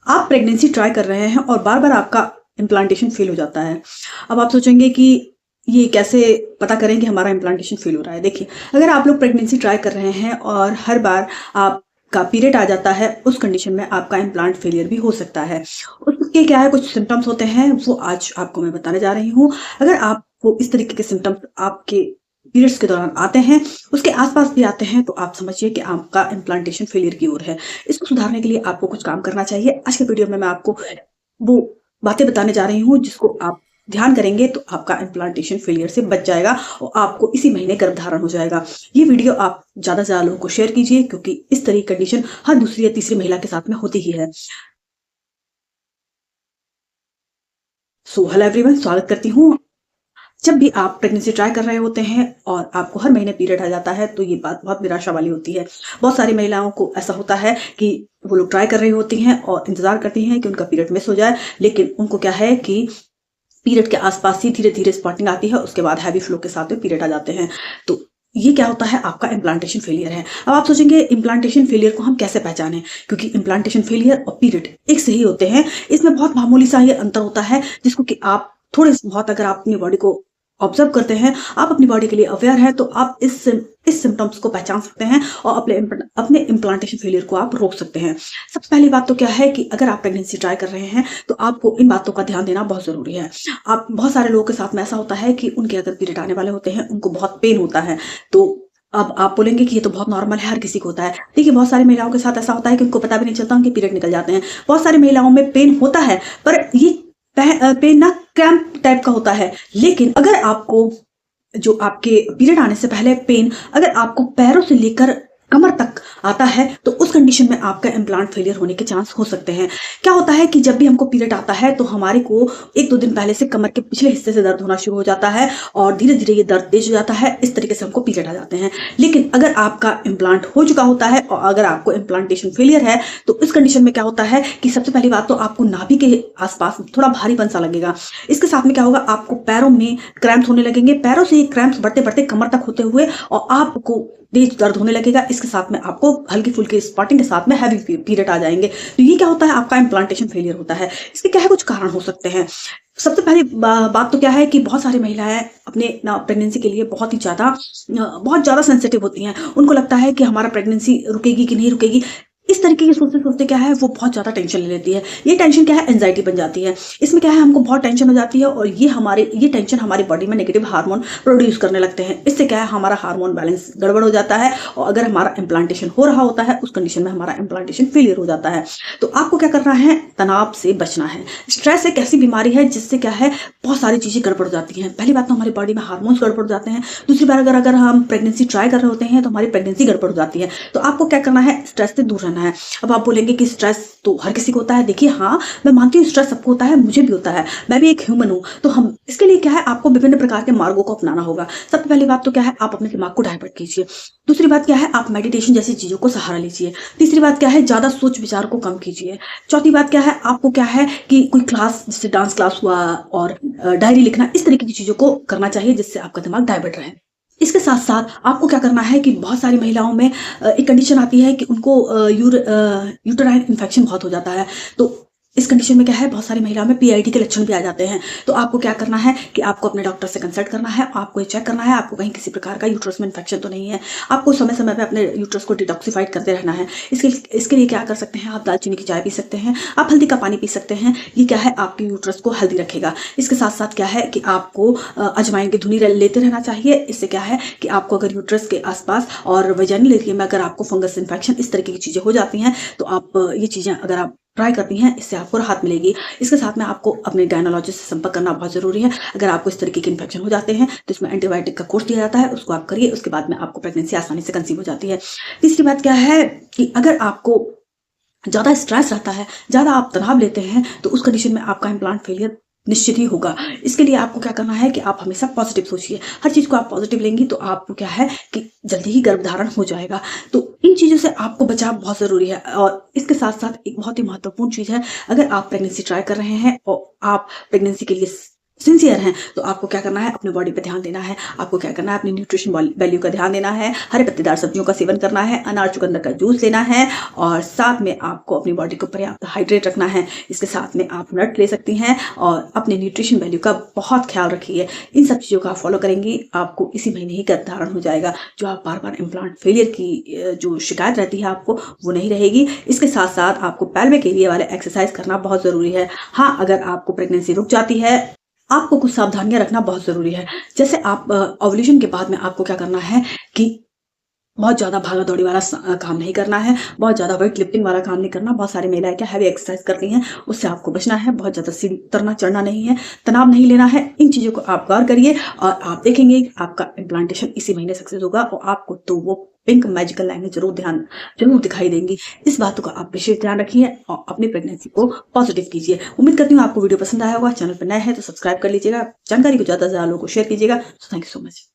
आप pregnancy try कर रहे हैं और बार-बार आपका इम्प्लांटेशन फेल हो जाता है। अब आप सोचेंगे कि ये कैसे पता करें कि हमारा इम्प्लांटेशन फेल हो रहा है? देखिए, अगर आप लोग प्रेगनेंसी ट्राई कर रहे हैं और हर बार आपका पीरियड आ जाता है, उस कंडीशन में आपका इम्प्लांट फेलियर भी हो सकता है। उसके क्या है, कुछ सिम्पटम्स होते हैं, वो आज आपको मैं बताने जा रही हूँ। अगर आपको इस तरीके के सिम्पटम्स आपके पीरियड्स के दौरान आते हैं, उसके आस-पास भी आते हैं, तो आप समझिए कि आपका इम्प्लांटेशन फेलियर की ओर है। इसको सुधारने के लिए आपको कुछ काम करना चाहिए। आज के वीडियो में मैं आपको वो बातें बताने जा रही हूँ जिसको आप ध्यान करेंगे तो आपका इम्प्लांटेशन फेलियर से बच जाएगा और आपको इसी महीने गर्भधारण हो जाएगा। ये वीडियो आप ज़्यादा से ज़्यादा लोगों को शेयर कीजिए क्योंकि इस तरह की कंडीशन हर दूसरी या तीसरी महिला के साथ में होती ही है। सो हेलो एवरीवन, स्वागत करती हूँ। जब भी आप प्रेगनेंसी ट्राई कर रहे होते हैं और आपको हर महीने पीरियड आ जाता है तो ये बात बहुत निराशा वाली होती है। बहुत सारी महिलाओं को ऐसा होता है कि वो लोग ट्राई कर रही होती हैं और इंतज़ार करती हैं कि उनका पीरियड मिस हो जाए, लेकिन उनको क्या है कि पीरियड के आस-पास ही धीरे-धीरे स्पॉटिंग आती है, उसके बाद हेवी फ्लो के साथ में पीरियड आ जाते हैं। तो ये क्या होता है, आपका इम्प्लांटेशन फेलियर है। अब आप सोचेंगे इम्प्लांटेशन फेलियर को हम कैसे पहचानें? क्योंकि इम्प्लांटेशन फेलियर और पीरियड एक से ही होते हैं। इसमें बहुत मामूली सा ये अंतर होता है जिसको कि आप थोड़े से बहुत अगर आप अपनी बॉडी को ऑब्जर्व करते हैं, आप अपनी बॉडी के लिए अवेयर हैं, तो आप इस सिम्पटम्स को पहचान सकते हैं और अपने इम्प्लांटेशन फेलियर को आप रोक सकते हैं। सबसे पहली बात तो क्या है कि अगर आप प्रेगनेंसी ट्राई कर रहे हैं, तो आपको इन बातों का ध्यान देना बहुत ज़रूरी है। आप बहुत सारे लोगों के साथ में ऐसा होता है कि उनके अगर पीरियड आने वाले होते हैं, उनको बहुत पेन होता है, तो अब आप बोलेंगे कि ये तो बहुत नॉर्मल है, हर किसी को होता है। देखिए, बहुत सारी महिलाओं के साथ ऐसा होता है कि उनको पता भी नहीं चलता, उनके पीरियड निकल जाते हैं। बहुत सारी महिलाओं में पेन होता है, पर ये पेन ना क्रैम्प टाइप का होता है। लेकिन अगर आपको जो आपके पीरियड आने से पहले पेन अगर आपको पैरों से लेकर कमर तक आता है, तो उस कंडीशन में आपका इम्प्लांट फेलियर होने के चांस हो सकते हैं। क्या होता है कि जब भी हमको पीरियड आता है तो हमारे को 1-2 दिन पहले से कमर के पिछले हिस्से से दर्द होना शुरू हो जाता है और धीरे-धीरे ये दर्द तेज हो जाता है। इस तरीके से हमको पीरियड आ जाते हैं। लेकिन अगर आपका इम्प्लांट हो चुका होता है और अगर आपको इम्प्लांटेशन फेलियर है, तो इस कंडीशन में क्या होता है कि सबसे पहली बात तो आपको नाभि के आस-पास थोड़ा भारीपन सा लगेगा। इसके साथ में क्या होगा, आपको पैरों में क्रैम्प्स होने लगेंगे। पैरों से ये क्रैम्प्स बढ़ते-बढ़ते कमर तक होते हुए और आपको तेज दर्द होने लगेगा। इसके साथ में आपको हल्की-फुल्की स्पॉटिंग के साथ में हैवी पीरियड आ जाएँगे। तो ये क्या होता है, आपका इम्प्लांटेशन फेलियर होता है। इसके क्या है, कुछ कारण हो सकते हैं। सबसे पहली बात तो क्या है कि बहुत सारी महिलाएँ अपने ना प्रेगनेंसी के लिए बहुत ज़्यादा सेंसिटिव होती हैं। उनको लगता है कि हमारा प्रेगनेंसी रुकेगी कि नहीं रुकेगी। इस तरीके की सोचते-सोचते क्या है, वो बहुत ज़्यादा टेंशन ले लेती है। ये टेंशन क्या है, एंग्ज़ायटी बन जाती है। इसमें क्या है, हमको बहुत टेंशन हो जाती है और ये टेंशन हमारी बॉडी में नेगेटिव हार्मोन प्रोड्यूस करने लगते हैं। इससे क्या है, हमारा हार्मोन बैलेंस गड़बड़ हो जाता है और अगर हमारा इम्प्लांटेशन हो रहा होता है, उस कंडीशन में हमारा इम्प्लांटेशन फेलियर हो जाता है। तो आपको क्या करना है, तनाव से बचना है। स्ट्रेस एक ऐसी बीमारी है जिससे क्या है, बहुत सारी चीज़ें गड़बड़ हो जाती हैं। पहली बात तो हमारी बॉडी में हार्मोन्स गड़बड़ हो जाते हैं। दूसरी बात, अगर हम प्रेगनेंसी ट्राई कर रहे होते हैं, तो हमारी प्रेगनेंसी गड़बड़ हो जाती है। तो आपको क्या करना है, स्ट्रेस से दूर रहना है। अब आप बोलेंगे कि स्ट्रेस तो हर किसी को होता है। देखिए, हाँ, मैं मानती हूँ स्ट्रेस सबको होता है, मुझे भी होता है। मैं भी एक ह्यूमन हूँ। तो हम इसके लिए क्या है, आपको विभिन्न प्रकार के मार्गों को अपनाना होगा। सबसे पहली बात तो क्या है, आप अपने दिमाग को डाइवर्ट कीजिए। दूसरी बात क्या है, आप मेडिटेशन जैसी चीज़ों को सहारा लीजिए। तीसरी बात क्या है, ज़्यादा सोच विचार को कम कीजिए। चौथी बात क्या है, आपको क्या है कि कोई क्लास, जैसे डांस क्लास हुआ और डायरी लिखना, इस तरीके की चीज़ों को करना चाहिए जिससे आपका दिमाग डाइवर्ट रहे। इसके साथ-साथ आपको क्या करना है कि बहुत सारी महिलाओं में एक कंडीशन आती है कि उनको यूटेराइन इन्फेक्शन बहुत हो जाता है। तो इस कंडीशन में क्या है, बहुत सारी महिलाओं में पीआईडी के लक्षण भी आ जाते हैं। तो आपको क्या करना है कि आपको अपने डॉक्टर से कंसल्ट करना है। आपको ये चेक करना है, आपको कहीं किसी प्रकार का यूट्रस में इन्फेक्शन तो नहीं है। आपको समय-समय पे अपने यूट्रस को डिटॉक्सिफाइड करते रहना है। इसके लिए क्या कर सकते हैं, आप दालचीनी की चाय पी सकते हैं, आप हल्दी का पानी पी सकते हैं। ये क्या है, आपके यूट्रस को हेल्दी रखेगा। इसके साथ-साथ क्या है कि आपको अजवाइन की धुनी लेते रहना चाहिए। इससे क्या है कि आपको अगर यूट्रस के आस-पास और वेजाइनल एरिया में अगर आपको फंगस इन्फेक्शन, इस तरीके की चीज़ें हो जाती हैं, तो आप ये चीज़ें अगर आप ट्राई करती हैं, इससे आपको राहत मिलेगी। इसके साथ में आपको अपने गायनोलॉजिस्ट से संपर्क करना बहुत ज़रूरी है। अगर आपको इस तरीके के इन्फेक्शन हो जाते हैं, तो इसमें एंटीबायोटिक का कोर्स दिया जाता है, उसको आप करिए। उसके बाद में आपको प्रेगनेंसी आसानी से कंसीव हो जाती है। तीसरी बात क्या है कि अगर आपको ज़्यादा स्ट्रेस रहता है, ज़्यादा आप तनाव लेते हैं, तो उस कंडीशन में आपका इम्प्लांट फेलियर निश्चित ही होगा। इसके लिए आपको क्या करना है कि आप हमेशा पॉजिटिव सोचिए। हर चीज़ को आप पॉजिटिव लेंगी तो आपको क्या है कि जल्दी ही गर्भधारण हो जाएगा। तो इन चीज़ों से आपको बचाव बहुत ज़रूरी है और इसके साथ-साथ एक बहुत ही महत्वपूर्ण चीज़ है, अगर आप प्रेगनेंसी ट्राई कर रहे हैं और आप प्रेगनेंसी के लिए सिंसियर हैं, तो आपको क्या करना है, अपने बॉडी पे ध्यान देना है। आपको क्या करना है, अपनी न्यूट्रिशन वैल्यू का ध्यान देना है, हरे पत्तेदार सब्जियों का सेवन करना है, अनार चुकंदर का जूस लेना है और साथ में आपको अपनी बॉडी को पर्याप्त हाइड्रेट रखना है। इसके साथ में आप नट ले सकती हैं और अपने न्यूट्रिशन वैल्यू का बहुत ख्याल रखिए। इन सब चीज़ों का आप फॉलो करेंगी, आपको इसी महीने ही गर्भधारण हो जाएगा। जो आप बार-बार इम्प्लांट फेलियर की जो शिकायत रहती है आपको, वो नहीं रहेगी। इसके साथ-साथ आपको पेल्विक एरिया वाले एक्सरसाइज करना बहुत ज़रूरी है। हाँ, अगर आपको प्रेगनेंसी रुक जाती है, आपको कुछ सावधानियाँ रखना बहुत ज़रूरी है। जैसे आप ओव्यूलेशन के बाद में आपको क्या करना है कि बहुत ज़्यादा भागा-दौड़ी वाला काम नहीं करना है, बहुत ज़्यादा वेट लिफ्टिंग वाला काम नहीं करना। बहुत सारी महिलाएँ क्या हैवी एक्सरसाइज करती हैं, उससे आपको बचना है। बहुत ज़्यादा सीढ़ी उतरना चढ़ना नहीं है, तनाव नहीं लेना है। इन चीज़ों को आप गौर करिए और आप देखेंगे कि आपका इम्प्लांटेशन इसी महीने सक्सेस होगा और आपको तो वो पिंक मैजिकल लाइनें ज़रूर दिखाई देंगी। इस बातों का आप विशेष ध्यान रखिए और अपनी प्रेगनेंसी को पॉजिटिव कीजिए। उम्मीद करती हूँ आपको वीडियो पसंद आया होगा। चैनल पर नए हैं तो सब्सक्राइब कर लीजिएगा। जानकारी को ज़्यादा से ज़्यादा लोगों को शेयर कीजिएगा। So thank you so much.